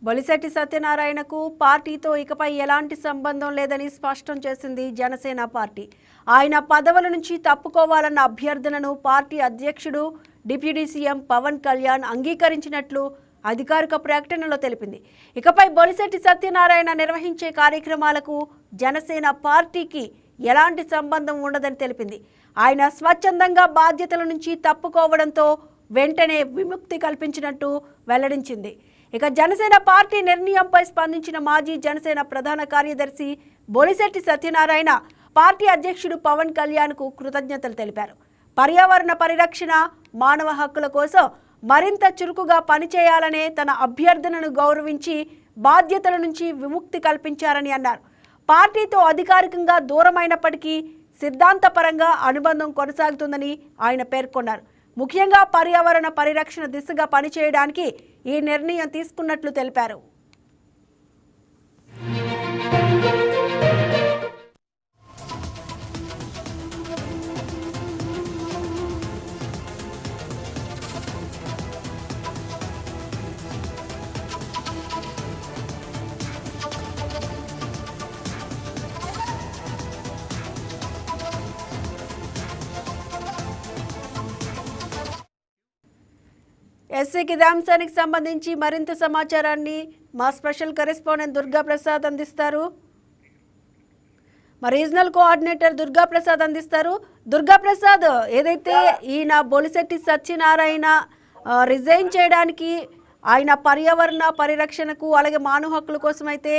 బొలిశెట్టి సత్యనారాయణకు పార్టీతో ఇకపై ఎలాంటి సంబంధం లేదని స్పష్టం చేసింది జనసేన పార్టీ. ఆయన పదవుల నుంచి తప్పుకోవాలన్న అభ్యర్థనను పార్టీ అధ్యక్షుడు డిప్యూటీ సీఎం పవన్ కళ్యాణ్ అంగీకరించినట్లు అధికారిక ప్రకటనలో తెలిపింది. ఇకపై బొలిశెట్టి సత్యనారాయణ నిర్వహించే కార్యక్రమాలకు జనసేన పార్టీకి ఎలాంటి సంబంధం ఉండదని తెలిపింది. ఆయన స్వచ్ఛందంగా బాధ్యతల నుంచి తప్పుకోవడంతో వెంటనే విముక్తి కల్పించినట్టు వెల్లడించింది. ఇక జనసేన పార్టీ నిర్ణయంపై స్పందించిన మాజీ జనసేన ప్రధాన కార్యదర్శి బొలిశెట్టి సత్యనారాయణ పార్టీ అధ్యక్షుడు పవన్ కళ్యాణ్కు కృతజ్ఞతలు తెలిపారు. పర్యావరణ పరిరక్షణ, మానవ హక్కుల కోసం మరింత చురుకుగా పనిచేయాలనే తన అభ్యర్థనను గౌరవించి బాధ్యతల నుంచి విముక్తి కల్పించారని అన్నారు. పార్టీతో అధికారికంగా దూరమైనప్పటికీ సిద్ధాంతపరంగా అనుబంధం కొనసాగుతుందని ఆయన పేర్కొన్నారు. ముఖ్యంగా పర్యావరణ పరిరక్షణ దిశగా పనిచేయడానికి ఈ నిర్ణయం తీసుకున్నట్లు తెలిపారు. ఎస్సీకి అంశానికి సంబంధించి మరింత సమాచారాన్ని మా స్పెషల్ కరెస్పాండెంట్ దుర్గా ప్రసాద్ అందిస్తారు. మా రీజనల్ కోఆర్డినేటర్ దుర్గా ప్రసాద్ అందిస్తారు. దుర్గా ప్రసాద్, ఏదైతే ఈయన బొలిశెట్టి సత్యనారాయణ రిజైన్ చేయడానికి, ఆయన పర్యావరణ పరిరక్షణకు అలాగే మానవ హక్కుల కోసం అయితే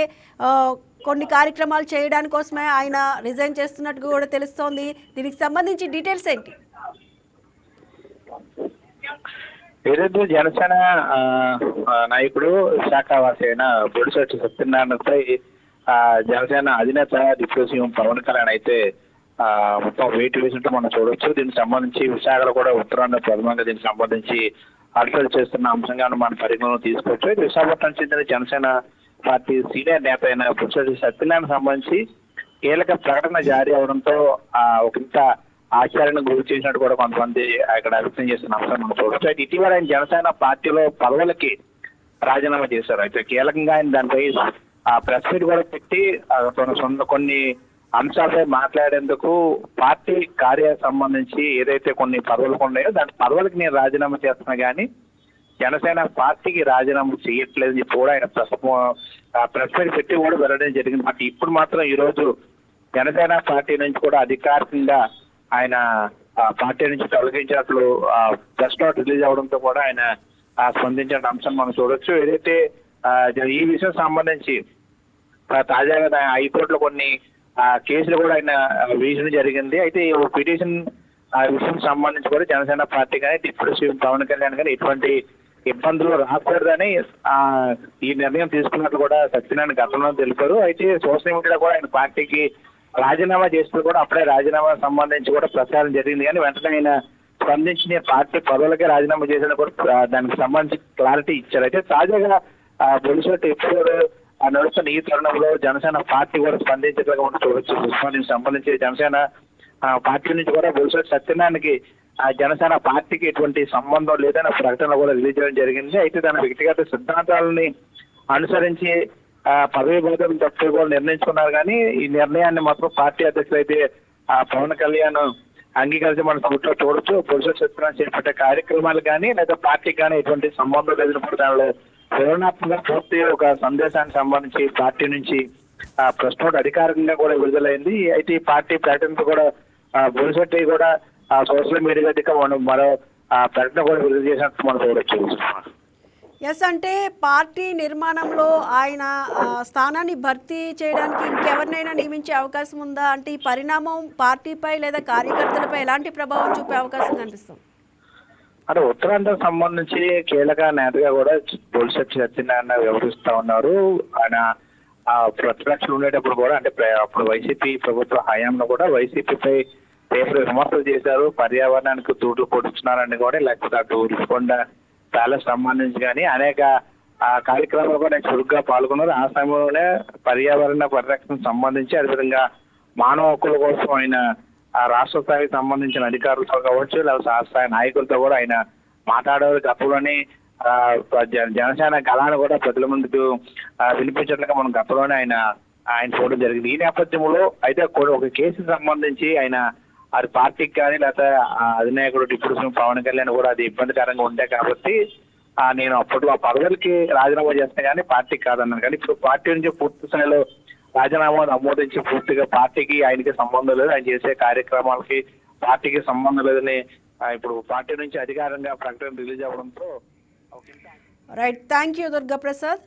కొన్ని కార్యక్రమాలు చేయడానికి కోసమే ఆయన రిజైన్ చేస్తున్నట్టు కూడా తెలుస్తోంది. దీనికి సంబంధించి డీటెయిల్స్ ఏంటి? ఏదైతే జనసేన నాయకుడు శాఖవాసి అయిన బొలిశెట్టి సత్యనారాయణపై జనసేన అధినేత డిప్యూటీ సీఎం పవన్ కళ్యాణ్ అయితే మొత్తం వెయిట్ వేసినట్టు మనం చూడొచ్చు. దీనికి సంబంధించి విశాఖలో కూడా ఉత్తరాంధ్ర ప్రథమంగా దీనికి సంబంధించి అలసలు చేస్తున్న అంశంగా మనం పరిగణలో తీసుకోవచ్చు. అయితే విశాఖపట్నం చెందిన జనసేన పార్టీ సీనియర్ నేత అయిన బొలిశెట్టి సత్యనారాయణ సంబంధించి కీలక ప్రకటన జారీ అవడంతో ఒకంత ఆశ్చర్యానికి గురి చేసినట్టు కూడా కొంతమంది ఇక్కడ వ్యక్తం చేస్తున్న అంశం మనం చూడవచ్చు. అయితే ఇటీవల ఆయన జనసేన పార్టీలో పదవులకి రాజీనామా చేశారు. అయితే కీలకంగా ఆయన దానిపై ప్రెస్ మీట్ కూడా పెట్టి తన సొంత కొన్ని అంశాలపై మాట్లాడేందుకు పార్టీ కార్యాలకు సంబంధించి ఏదైతే కొన్ని పదవులు ఉన్నాయో దాని పదవులకి నేను రాజీనామా చేస్తున్నా కానీ జనసేన పార్టీకి రాజీనామా చేయట్లేదని చెప్పి కూడా ఆయన ప్రెస్ మీట్ పెట్టి కూడా వెళ్ళడం జరిగింది. అంటే ఇప్పుడు మాత్రం ఈ రోజు జనసేన పార్టీ నుంచి కూడా అధికారికంగా ఆయన పార్టీ నుంచి తొలగించినట్లు ప్రెస్ నోట్ రిలీజ్ అవడంతో కూడా ఆయన స్పందించిన అంశం మనం చూడొచ్చు. ఏదైతే ఈ విషయం సంబంధించి తాజాగా హైకోర్టులో కొన్ని కేసులు కూడా ఆయన వేయడం జరిగింది. అయితే ఈ పిటిషన్ విషయం సంబంధించి కూడా జనసేన పార్టీ కానీ డిప్యూటీ సీఎం పవన్ కళ్యాణ్ కానీ ఎటువంటి ఇబ్బందులు రాకూడదని ఈ నిర్ణయం తీసుకున్నట్లు కూడా సత్యనారాయణ గతంలో తెలిపారు. అయితే సోషల్ మీడియాలో కూడా ఆయన పార్టీకి రాజీనామా చేస్తూ కూడా అప్పుడే రాజీనామా సంబంధించి కూడా ప్రచారం జరిగింది. కానీ వెంటనే ఆయన స్పందించి పార్టీ పదవులకే రాజీనామా చేసిన కూడా దానికి సంబంధించి క్లారిటీ ఇచ్చారు. అయితే తాజాగా బొలిశెట్టి ఎప్పుడు నడుస్తున్న ఈ తరుణంలో జనసేన పార్టీ కూడా స్పందించేట్లుగా మనం చూడొచ్చు. దీనికి సంబంధించి జనసేన పార్టీ నుంచి కూడా బొలిశెట్టి సత్యనారాయణకి జనసేన పార్టీకి ఎటువంటి సంబంధం లేదన్న ప్రకటన కూడా రిలీజ్ చేయడం జరిగింది. అయితే తన వ్యక్తిగత సిద్ధాంతాలని అనుసరించి పదవి బాధ్యతలు తప్పి కూడా నిర్ణయించుకున్నారు. కానీ ఈ నిర్ణయాన్ని మాత్రం పార్టీ అధ్యక్షులు అయితే పవన్ కళ్యాణ్ అంగీకరించి మన సభలో చూడొచ్చు. బొలిశెట్టి సత్యనారాయణ చేపట్టే కార్యక్రమాలు కానీ లేదా పార్టీకి కానీ ఎటువంటి సంబంధం లేదని దానిలో ప్రేరణాత్మక పూర్తి ఒక సందేశానికి సంబంధించి పార్టీ నుంచి ప్రెస్ నోట్ అధికారికంగా కూడా విడుదలైంది. అయితే ఈ పార్టీ ప్రకటనతో కూడా బొలిశెట్టి కూడా సోషల్ మీడియా దగ్గర మరో ప్రకటన కూడా విడుదల చేసినట్టు మనం చూడొచ్చు. ఎస్, అంటే పార్టీ నిర్మాణంలో ఆయన స్థానాన్ని భర్తీ చేయడానికి ఇంకెవరినైనా నియమించే అవకాశం ఉందా? అంటే ఈ పరిణామం పార్టీపై లేదా కార్యకర్తలపై ఎలాంటి ప్రభావం చూపే అవకాశం కనిపిస్తుంది? అంటే ఉత్తరాంధ్రకు సంబంధించి కీలక నేతగా కూడా బొలిశెట్టి సత్యనారాయణ వ్యవహరిస్తా ఉన్నారు. ఆయన ప్రతిపక్షాలు ఉండేటప్పుడు కూడా అంటే అప్పుడు వైసీపీ ప్రభుత్వ హయాంలో కూడా వైసీపీపై తీవ్ర విమర్శలు చేశారు. పర్యావరణానికి తూట్లు పొడుచున్నారని కూడా, లేకపోతే అటు ఉల్లికొండ ప్యాలెస్ సంబంధించి కానీ అనేక కార్యక్రమాలు కూడా చురుగ్గా పాల్గొన్నారు. ఆ సమయంలోనే పర్యావరణ పరిరక్షణకు సంబంధించి అదేవిధంగా మానవ హక్కుల కోసం ఆయన రాష్ట్ర స్థాయికి సంబంధించిన అధికారులతో కావచ్చు లేదా స్థాయి నాయకులతో కూడా ఆయన మాట్లాడారు. గతంలోనే జనసేన గళాన్ని కూడా ప్రజల ముందుకు వినిపించట్లుగా మనం గతంలోనే ఆయన చూడడం జరిగింది. ఈ నేపథ్యంలో అయితే ఒక కేసుకు సంబంధించి ఆయన అది పార్టీకి కానీ లేకపోతే అధినాయకుడు డిప్యూటీ సీఎం పవన్ కళ్యాణ్ కూడా అది ఇబ్బందికరంగా ఉండే కాబట్టి నేను అప్పట్లో ఆ పదవులకి రాజీనామా చేస్తాను కానీ పార్టీకి కాదన్నాను. కానీ ఇప్పుడు పార్టీ నుంచి పూర్తి స్థాయిలో రాజీనామా ఆమోదించి పూర్తిగా పార్టీకి ఆయనకి సంబంధం లేదు, ఆయన చేసే కార్యక్రమాలకి పార్టీకి సంబంధం లేదని ఇప్పుడు పార్టీ నుంచి అధికారంగా ప్రకటన రిలీజ్ అవ్వడంతో right, thank you Durga Prasad.